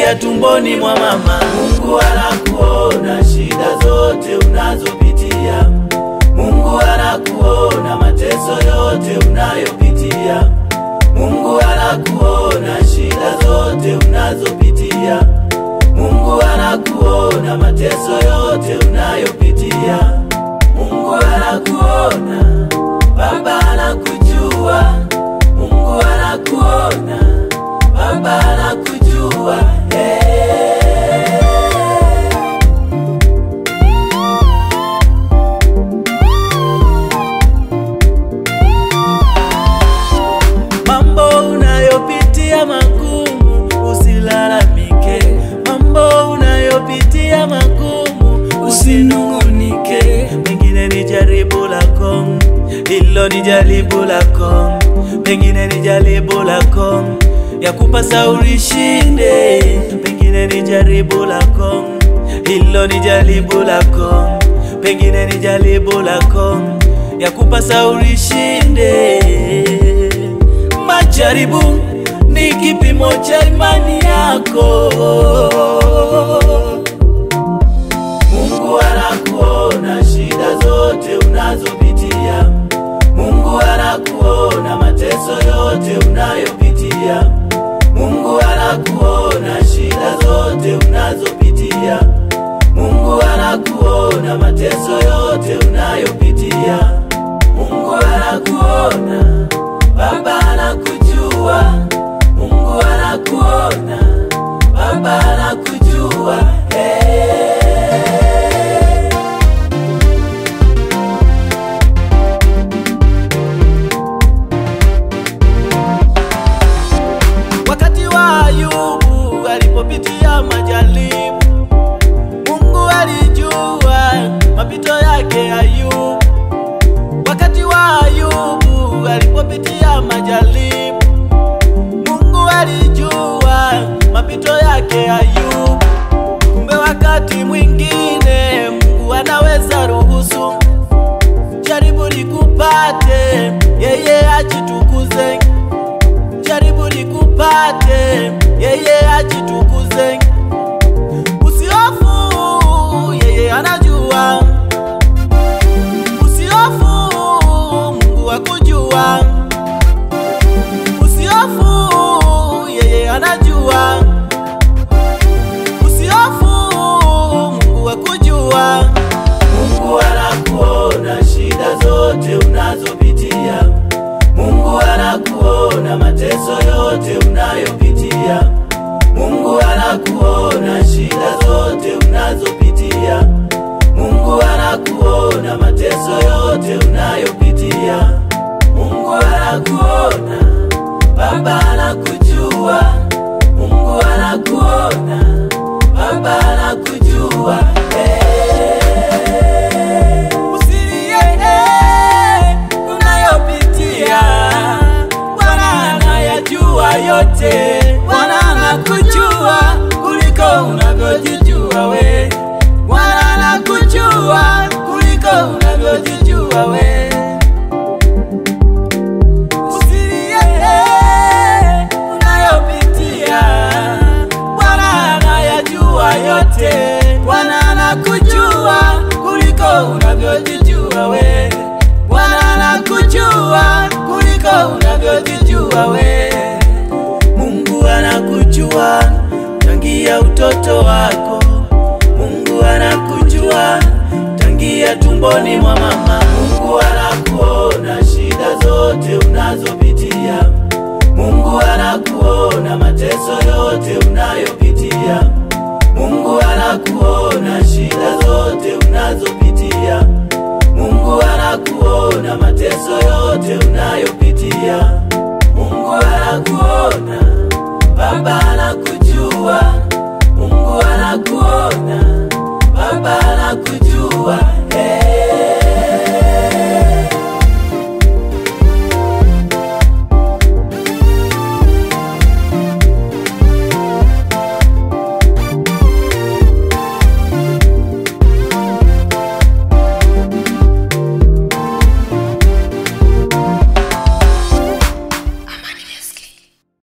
tangia tumboni mwa mama. Mungu anakuona shida zote unazopitia. Mungu anakuona mateso yote unayopitia. Mungu anakuona shida zote unazopitia. Mungu anakuona mateso yote unayopitia. Mungu anakuona, Baba anakujua. Mungu anakuona, Baba anakujua. Mambo unayopitia magumu usilalamike. Mambo unayopitia magumu usinungunike. Pengine ni jaribu lako, hilo ni jaribu lako. Pengine ni jaribu lako, ya kupasa ulishinde. Pengine ni jaribu lako, hilo ni jaribu lako. Pengine ni jaribu lako, ya kupasa ulishinde. Majaribu ni kipimo cha imani yako. Mungu anakuona shida zote unazopitia. Mungu anakuona mateso yote unayopitia. Mungu anakuona shida zote unazopitia. Mungu anakuona mateso yote unayopitia. Mungu anakuona, Baba anakujua. Mungu anakuona, Baba anakujua. Wakati wa Ayubu alipopitia majaribu, Mungu alijua mapito yake Ayubu. Wakati wa Ayubu alipopitia majaribu, Mungu alijua mapito yake Ayubu. Kumbe wakati mwingine Mungu anaweza ruhusu jaribu likupate, yeye ajitukuze. Jaribu likupate, yeye ajitukuze. Usihofu, yeye anajua. Usihofu, Mungu akujua. Usihofu, yeye anajua. Usihofu, Mungu akujua. Mungu anakuona shida zote unazopitia. Mungu anakuona mateso yote unayopitia. Mungu anakuona shida zote unazopitia. Mungu anakuona mateso yote unayopitia. Mungu anakuona, Baba anakujua. Mungu anakuona, Baba anakujua. Usilie unayopitia, Bwana anayajua yote. Bwana anakujua kuliko unavyojijua we. Bwana anakujua kuliko unavyojijua we. Usilie unayopitia, Bwana anayajua yote. Bwana anakujua kuliko unavyojijua we. Bwana anakujua kuliko unavyojijua we. Mungu anakujua tangia utoto wako. Mungu anakujua tangia tumboni mwa mama.